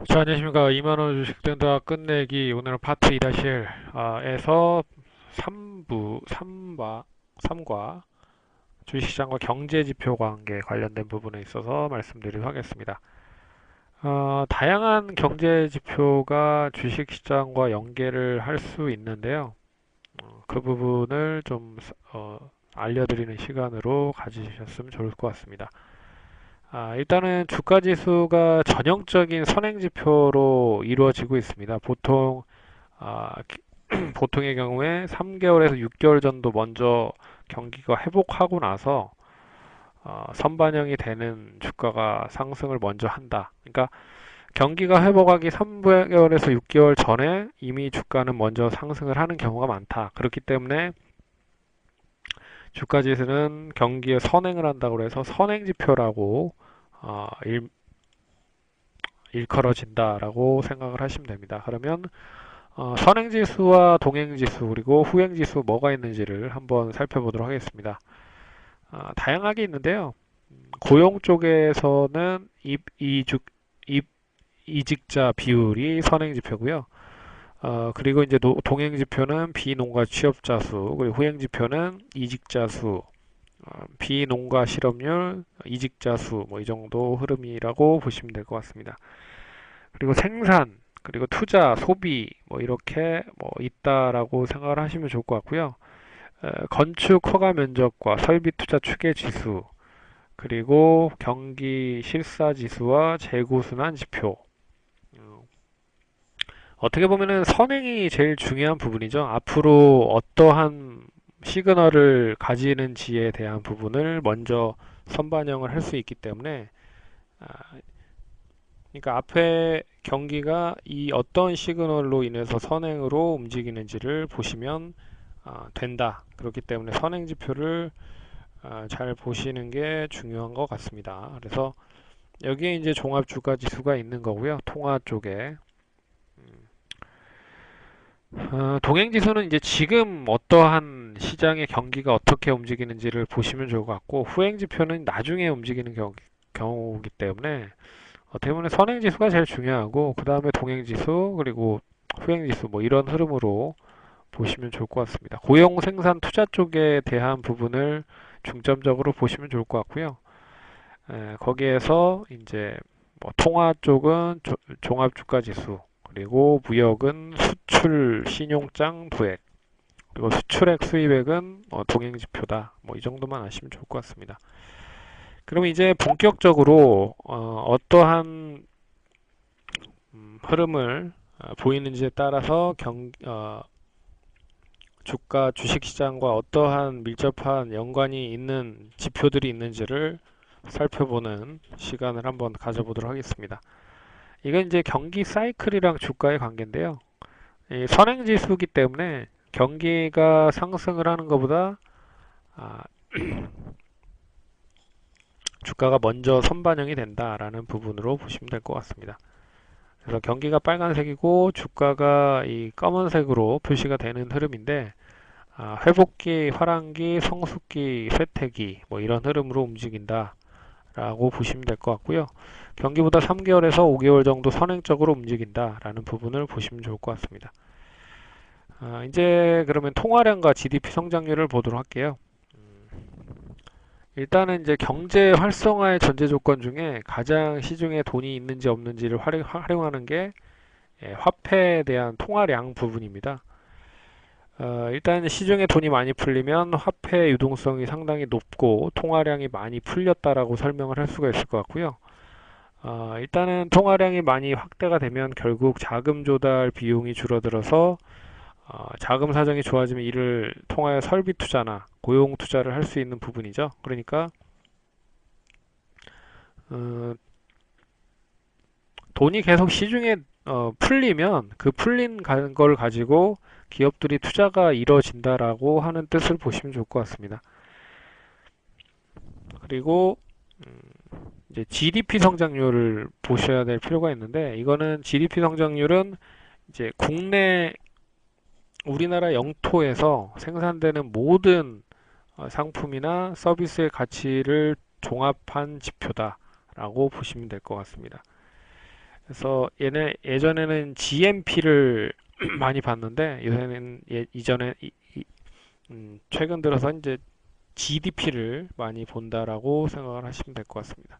자, 안녕하십니까. 2만원 주식 된다 끝내기. 오늘은 파트 2-1에서 3과 주식시장과 경제지표 관계 관련된 부분에 있어서 말씀드리도록 하겠습니다. 다양한 경제지표가 주식시장과 연계를 할 수 있는데요. 그 부분을 좀 알려드리는 시간으로 가지셨으면 좋을 것 같습니다. 일단은 주가 지수가 전형적인 선행지표로 이루어지고 있습니다. 아, 보통의 경우에 3개월에서 6개월 정도 먼저 경기가 회복하고 나서 선반영이 되는 주가가 상승을 먼저 한다. 그러니까 경기가 회복하기 3개월에서 6개월 전에 이미 주가는 먼저 상승을 하는 경우가 많다. 그렇기 때문에 주가 지수는 경기에 선행을 한다고 해서 선행지표라고 어, 일컬어진다라고 생각을 하시면 됩니다. 그러면 선행지수와 동행지수 그리고 후행지수 뭐가 있는지를 한번 살펴보도록 하겠습니다. 다양하게 있는데요. 고용 쪽에서는 이직자 비율이 선행지표고요. 그리고 이제 동행지표는 비농가 취업자 수, 그리고 후행지표는 이직자 수, 비농가 실업률, 이직자 수, 뭐 이 정도 흐름이라고 보시면 될 것 같습니다. 그리고 생산, 그리고 투자, 소비 뭐 이렇게 뭐 있다라고 생각을 하시면 좋을 것 같고요. 건축 허가 면적과 설비 투자 추계 지수, 그리고 경기 실사 지수와 재고 순환 지표. 어, 어떻게 보면은 선행이 제일 중요한 부분이죠. 앞으로 어떠한 시그널을 가지는지에 대한 부분을 먼저 선반영을 할 수 있기 때문에 아, 그러니까 앞에 경기가 이 어떤 시그널로 인해서 선행으로 움직이는지를 보시면 된다. 그렇기 때문에 선행 지표를 잘 보시는 게 중요한 것 같습니다. 그래서 여기에 이제 종합 주가 지수가 있는 거고요. 통화 쪽에 동행 지수는 이제 지금 어떠한 시장의 경기가 어떻게 움직이는지를 보시면 좋을 것 같고 후행 지표는 나중에 움직이는 경우이기 때문에 어떻게 보면 선행지수가 제일 중요하고 그 다음에 동행지수 그리고 후행지수 뭐 이런 흐름으로 보시면 좋을 것 같습니다. 고용 생산 투자 쪽에 대한 부분을 중점적으로 보시면 좋을 것 같고요. 거기에서 이제 뭐 통화 쪽은 종합주가지수 그리고 무역은 수출 신용장 부액 그리고 수출액 수입액은 동행지표다. 뭐 이 정도만 아시면 좋을 것 같습니다. 그럼 이제 본격적으로 어떠한 흐름을 보이는지에 따라서 주가 주식시장과 어떠한 밀접한 연관이 있는 지표들이 있는지를 살펴보는 시간을 한번 가져보도록 하겠습니다. 이건 이제 경기 사이클이랑 주가의 관계인데요. 이 선행지수이기 때문에 경기가 상승을 하는 것보다 아, 주가가 먼저 선반영이 된다라는 부분으로 보시면 될 것 같습니다. 그래서 경기가 빨간색이고 주가가 이 검은색으로 표시가 되는 흐름인데 회복기, 화랑기, 성숙기, 쇠퇴기 뭐 이런 흐름으로 움직인다 라고 보시면 될 것 같고요. 경기보다 3개월에서 5개월 정도 선행적으로 움직인다 라는 부분을 보시면 좋을 것 같습니다. 이제 그러면 통화량과 GDP 성장률을 보도록 할게요. 일단은 이제 경제 활성화의 전제 조건 중에 가장 시중에 돈이 있는지 없는지를 활용하는 게 화폐에 대한 통화량 부분입니다. 일단 시중에 돈이 많이 풀리면 화폐 유동성이 상당히 높고 통화량이 많이 풀렸다라고 설명을 할 수가 있을 것 같고요. 일단은 통화량이 많이 확대가 되면 결국 자금 조달 비용이 줄어들어서 자금 사정이 좋아지면 이를 통하여 설비 투자나 고용 투자를 할 수 있는 부분이죠. 그러니까 어, 돈이 계속 시중에 풀리면 그 풀린 걸 가지고 기업들이 투자가 이뤄진다라고 하는 뜻을 보시면 좋을 것 같습니다. 그리고 음, 이제 GDP 성장률을 보셔야 될 필요가 있는데 이거는 GDP 성장률은 이제 국내 우리나라 영토에서 생산되는 모든 상품이나 서비스의 가치를 종합한 지표다라고 보시면 될 것 같습니다. 그래서 얘네 예전에는 GMP를 많이 봤는데 요새는 이전에 최근 들어서 이제 GDP를 많이 본다라고 생각을 하시면 될 것 같습니다.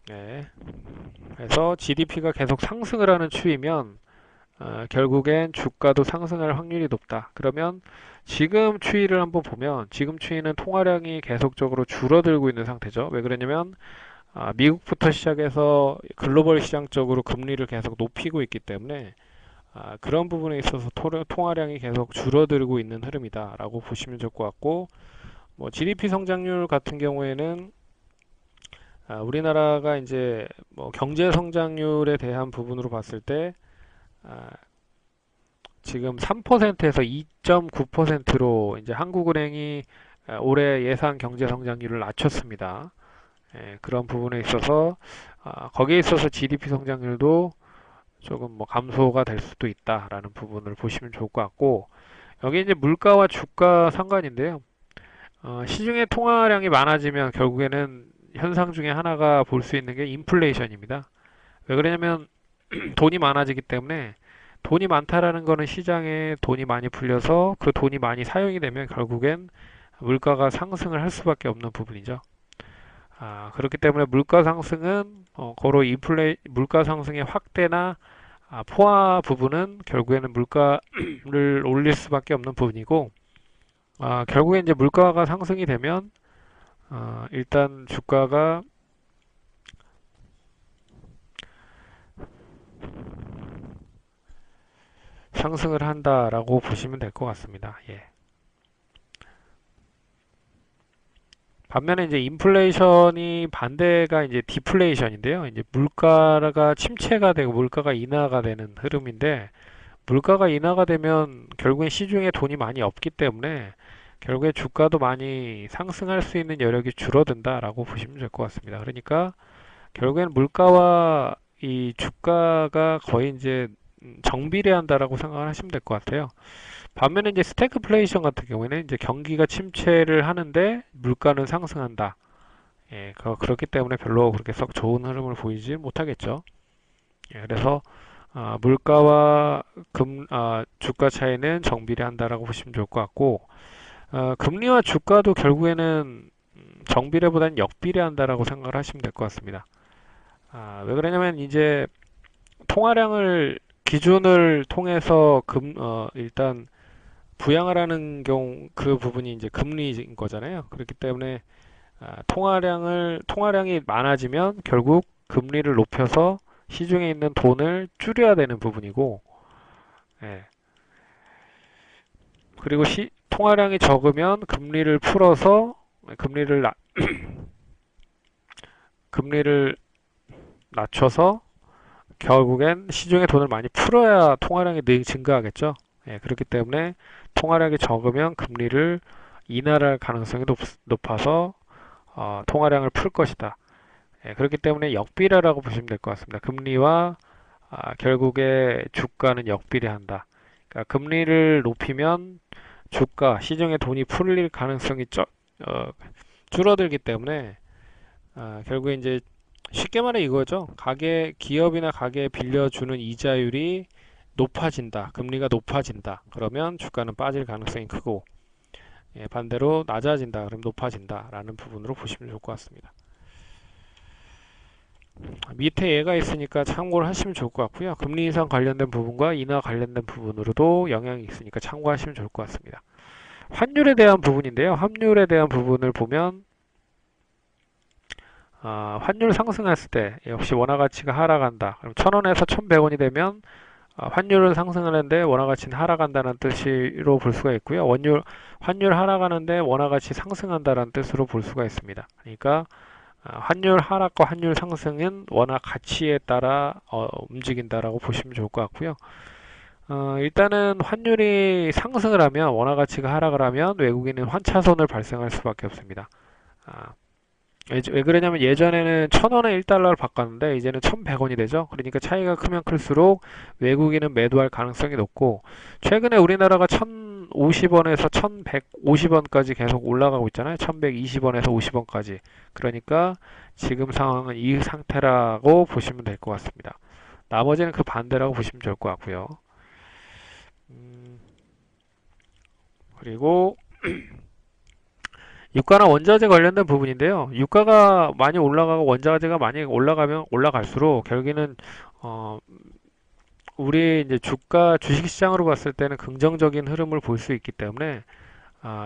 네. 그래서 GDP가 계속 상승을 하는 추이면 결국엔 주가도 상승할 확률이 높다. 그러면 지금 추이를 한번 보면 지금 추이는 통화량이 계속적으로 줄어들고 있는 상태죠. 왜 그러냐면 미국부터 시작해서 글로벌 시장 쪽으로 금리를 계속 높이고 있기 때문에 그런 부분에 있어서 통화량이 계속 줄어들고 있는 흐름이다라고 보시면 좋을 것 같고 뭐 GDP 성장률 같은 경우에는 우리나라가 이제 뭐 경제 성장률에 대한 부분으로 봤을 때 아, 지금 3%에서 2.9%로 이제 한국은행이 올해 예상 경제 성장률을 낮췄습니다. 예, 그런 부분에 있어서 거기에 있어서 GDP 성장률도 조금 뭐 감소가 될 수도 있다라는 부분을 보시면 좋을 것 같고 여기 이제 물가와 주가 상관인데요. 시중에 통화량이 많아지면 결국에는 현상 중에 하나가 볼 수 있는 게 인플레이션입니다. 왜 그러냐면 돈이 많아지기 때문에 돈이 많다라는 거는 시장에 돈이 많이 풀려서 그 돈이 많이 사용이 되면 결국엔 물가가 상승을 할 수밖에 없는 부분이죠. 그렇기 때문에 물가 상승은 고로 물가 상승의 확대나 포화 부분은 결국에는 물가를 올릴 수밖에 없는 부분이고 결국에 이제 물가가 상승이 되면 일단 주가가 상승을 한다라고 보시면 될 것 같습니다. 예. 반면에 이제 인플레이션이 반대가 이제 디플레이션인데요. 이제 물가가 침체가 되고 물가가 인하가 되는 흐름인데 물가가 인하가 되면 결국엔 시중에 돈이 많이 없기 때문에 결국에 주가도 많이 상승할 수 있는 여력이 줄어든다라고 보시면 될 것 같습니다. 그러니까 결국엔 물가와 이 주가가 거의 이제 정비례한다라고 생각을 하시면 될 것 같아요. 반면에 이제 스태그플레이션 같은 경우에는 이제 경기가 침체를 하는데 물가는 상승한다. 예, 그렇기 때문에 별로 그렇게 썩 좋은 흐름을 보이지 못하겠죠. 예, 그래서 물가와 주가 차이는 정비례한다라고 보시면 좋을 것 같고 금리와 주가도 결국에는 정비례보다는 역비례한다라고 생각을 하시면 될 것 같습니다. 왜 그러냐면 이제 통화량을 기준을 통해서 일단 부양을 하는 경우 그 부분이 이제 금리인 거잖아요. 그렇기 때문에 통화량이 많아지면 결국 금리를 높여서 시중에 있는 돈을 줄여야 되는 부분이고, 예. 그리고 통화량이 적으면 금리를 풀어서 금리를 금리를 낮춰서 결국엔 시중에 돈을 많이 풀어야 통화량이 증가하겠죠. 예, 그렇기 때문에 통화량이 적으면 금리를 인하할 가능성이 높아서 통화량을 풀 것이다. 예, 그렇기 때문에 역비례라고 보시면 될 것 같습니다. 금리와 결국에 주가는 역비례한다. 그러니까 금리를 높이면 시중에 돈이 풀릴 가능성이 줄어들기 때문에 결국에 이제 쉽게 말해 이거죠. 기업이나 가게에 빌려주는 이자율이 높아진다. 금리가 높아진다. 그러면 주가는 빠질 가능성이 크고 예, 반대로 낮아진다. 그럼 높아진다. 라는 부분으로 보시면 좋을 것 같습니다. 밑에 얘가 있으니까 참고를 하시면 좋을 것 같고요. 금리 인상 관련된 부분과 인하 관련된 부분으로도 영향이 있으니까 참고하시면 좋을 것 같습니다. 환율에 대한 부분인데요. 환율에 대한 부분을 보면 환율 상승했을 때 역시 원화 가치가 하락한다. 그럼 1,000원에서 1,100원이 되면 환율은 상승하는데 원화 가치는 하락한다는 뜻으로 볼 수가 있고요. 환율 하락하는데 원화 가치 상승한다는 뜻으로 볼 수가 있습니다. 그러니까 환율 하락과 환율 상승은 원화 가치에 따라 움직인다라고 보시면 좋을 것 같고요. 일단은 환율이 상승을 하면 원화 가치가 하락을 하면 외국인은 환차손을 발생할 수밖에 없습니다. 왜 그러냐면 예전에는 1,000원에 1달러를 바꿨는데 이제는 1,100원이 되죠. 그러니까 차이가 크면 클수록 외국인은 매도할 가능성이 높고 최근에 우리나라가 1050원에서 1150원까지 계속 올라가고 있잖아요. 1120원에서 50원까지. 그러니까 지금 상황은 이 상태라고 보시면 될 것 같습니다. 나머지는 그 반대라고 보시면 좋을 것 같고요. 그리고 유가나 원자재 관련된 부분인데요. 유가가 많이 올라가고 원자재가 많이 올라가면 올라갈수록 결국에는 어, 우리 이제 주가 주식시장으로 봤을 때는 긍정적인 흐름을 볼 수 있기 때문에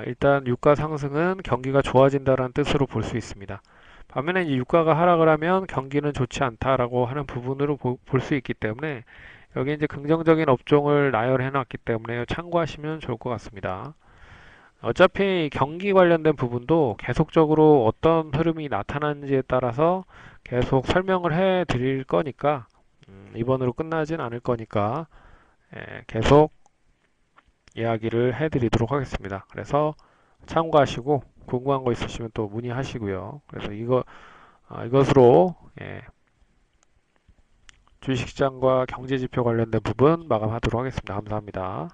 일단 유가 상승은 경기가 좋아진다는 뜻으로 볼 수 있습니다. 반면에 이제 유가가 하락을 하면 경기는 좋지 않다라고 하는 부분으로 볼 수 있기 때문에 여기 이제 긍정적인 업종을 나열해 놨기 때문에 참고하시면 좋을 것 같습니다. 어차피 경기 관련된 부분도 계속적으로 어떤 흐름이 나타나는지에 따라서 계속 설명을 해 드릴 거니까 이번으로 끝나진 않을 거니까 계속 이야기를 해 드리도록 하겠습니다. 그래서 참고하시고 궁금한 거 있으시면 또 문의하시고요. 그래서 이것으로 주식시장과 경제지표 관련된 부분 마감하도록 하겠습니다. 감사합니다.